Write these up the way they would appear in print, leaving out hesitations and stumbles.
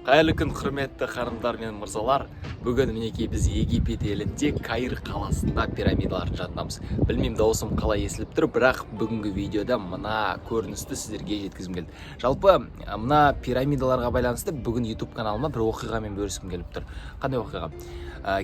Қайырлы күн, құрметті ханымдар мен мырзалар. Бүгін мінекей біз Египет елінде Каир қаласында пирамидалардың жанындамыз. Білмеймін, дауысым қалай естіліп тұр, бірақ бүгінгі видеода мына көріністі сіздерге жеткізгім келді. Жалпы мына пирамидаларға байланысты бүгін YouTube каналыма бір оқиғамен бөліскім келіп тұр. Қандай оқиға?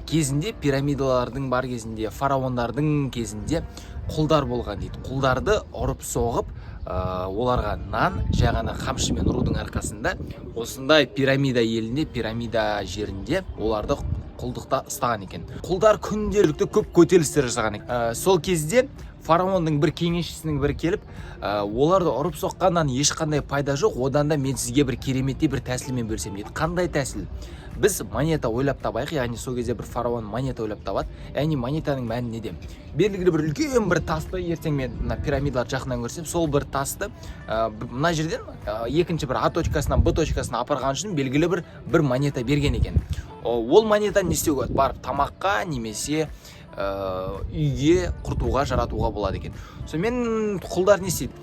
Кезінде пирамидалардың бар кезінде, фараондардың кезінде құлдар болған дейді. Құлдарды ұрып соғып, оларға нан жағаны қамшымен ұрудың арқасында осындай пирамида елінде, пирамида жерінде оларды құлдықта ұстаған екен. Құлдар күнделікті көп көтерілістер жасаған екен. Сол кезде фараонның бір кеңесшісінің бірі келіп, оларды ұрып соққаннан ешқандай пайда жоқ, одан да мен сізге бір кереметтей бір тәсілмен бөлсем дейді. Қандай тәсіл? Біз монета ойлап табайық, яғни сол кезде бір фараон монета ойлап табады. Яғни монетаның мәні неде? Белгілі бір үлкен бір тасты ертең мен мына пирамидалар жақынан көрсем, сол бір тасты мына жерден екінші бір А точкасынан Б точкасына апарған үшін белгілі бір монета берген екен. Ол монета не істеуге болады? Барып тамаққа немесе үйге құртуға, жаратуға болады екен. Сонымен құлдар не істейді?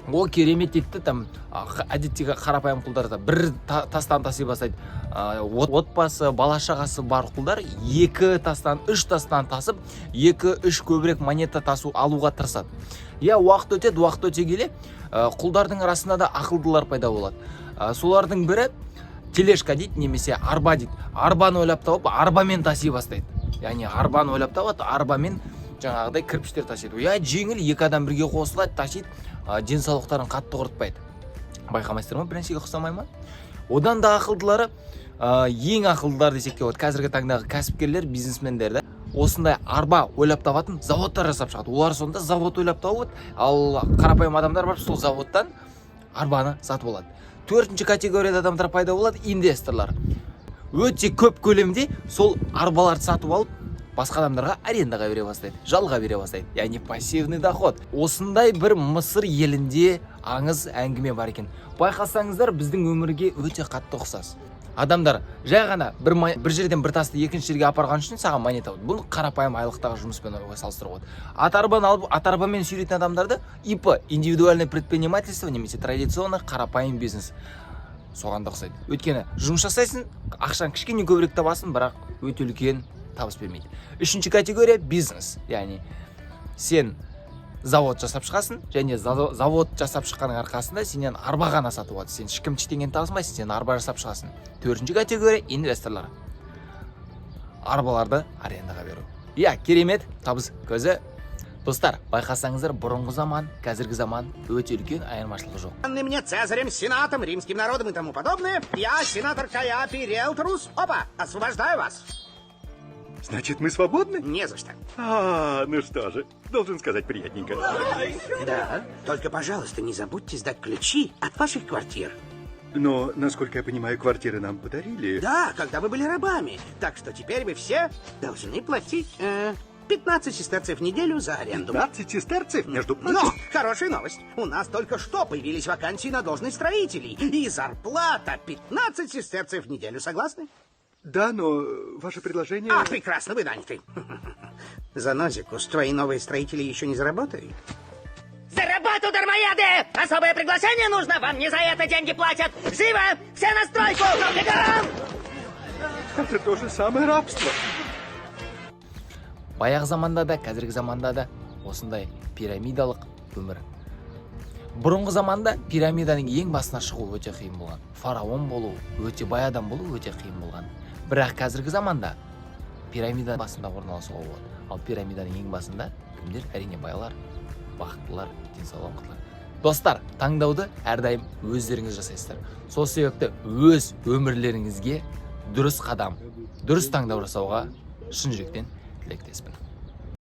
Ол керемет дейді, там әдеттегі қарапайым құлдарда бір тастан таси бастайды. Отбасы, бала шағасы бар құлдар 2 тастан, 3 тастан тасып, 2-3 көбірек монета алуға тырысады. Уақыт өте келе құлдардың арасында да ақылдылар пайда болады. Солардың бірі тележка дейді, немесе арба дейді. Арбаны ойлап тауып, арбамен таси бастайды. Яғни арбаны ойлап табады, арбамен жаңағыдай кірпіштер тасиды. Жеңіл, 2 адам бірге қосылады, тасиды, денсаулықтарын қатты құртпайды. Байқамайсыздар ма, бір нәрсеге ұқсамай ма? Одан да ақылдылары, ең ақылдылар десек те болады, қазіргі таңдағы кәсіпкерлер, бизнесмендер, осындай арба ойлап табатын заводтар жасап шығады. Олар сонда завод ойлап тауып, ал қарапайым адамдар бар, сол заводтан арбаны сатып алады. 4-ші категорияда адамдар пайда болады, инвесторлар. Өте көп көлемде сол арбаларды сатып алып, басқа адамдарға арендаға бере бастайды, жалға бере бастайды. Яғни пассивный доход. Осындай бір Мысыр елінде аңыз әңгіме бар екен. Байқасаңыздар, біздің өмірге өте қатты ұқсас. Адамдар жай ғана бір жерден бір тасты екінші жерге апарған үшін саған монета алады. Бұл қарапайым айлықтағы жұмыспен салыстыруға болады. Ат-арбаны алып, ат-арбамен сүйрейтін адамдарды ИП, индивидуальное предпринимательство, немесе традиционный қарапайым бизнес соған да ұқсайды. Өйткені жұмыс жасайсың, ақшаң кішкене көбірек табасың, бірақ өте үлкен табыс бермейді. 3-ші категория бизнес. Яғни сен завод жасап шығасың, және завод жасап шыққаның арқасында сенен арба ғана сатып алады. Сен ешкім ештеңені табысмайсың, сен арба жасап шығасың. 4-ші категория инвесторлар. Арбаларды арендаға беру. Керемет табыс көзі. Достар, байқасаңыздар, бұрынғы заман, қазіргі заман өте үлкен айырмашылығы жоқ. Мне Цезарем, сенатом, римским народом и тому подобное. Я сенатор Каиапий Риэлторус. Опа, освобождаю вас. Значит, мы свободны? Не за что. Ну что же, должен сказать приятненько. Да, только, пожалуйста, не забудьте сдать ключи от ваших квартир. Но, насколько я понимаю, квартиры нам подарили. Да, когда вы были рабами. Так что теперь вы все должны платить 15 сестерцев в неделю за аренду. 15 сестерцев, между прочим. Но, хорошая новость. У нас только что появились вакансии на должность строителей. И зарплата 15 сестерцев в неделю. Согласны? Да, но ваше предложение... Прекрасно, вы наняты. За Нозикус твои новые строители еще не заработали? За работу, дармоеды! Особое приглашение нужно, вам не за это деньги платят! Живо! Все на стройку! Это то же самое рабство. Баяғы заманда да, қазіргі заманда да осындай пирамидалық өмір. Бұрынғы заманда пирамиданың ең басына шығу өте қиын болған. Фараон болу, өте бай адам болу өте қиын болған. Бірақ қазіргі заманда пирамиданың басында орналасуға болады. Ал пирамиданың ең басында кімдер? Әрине байлар, бақыттылар, денсаулықтылар. Достар, таңдауды әрдайым өздеріңіз жасайсыздар. Сол себепті өз өмірлеріңізге дұрыс қадам, дұрыс таңдау жасауға шын жүректен тілектеспін.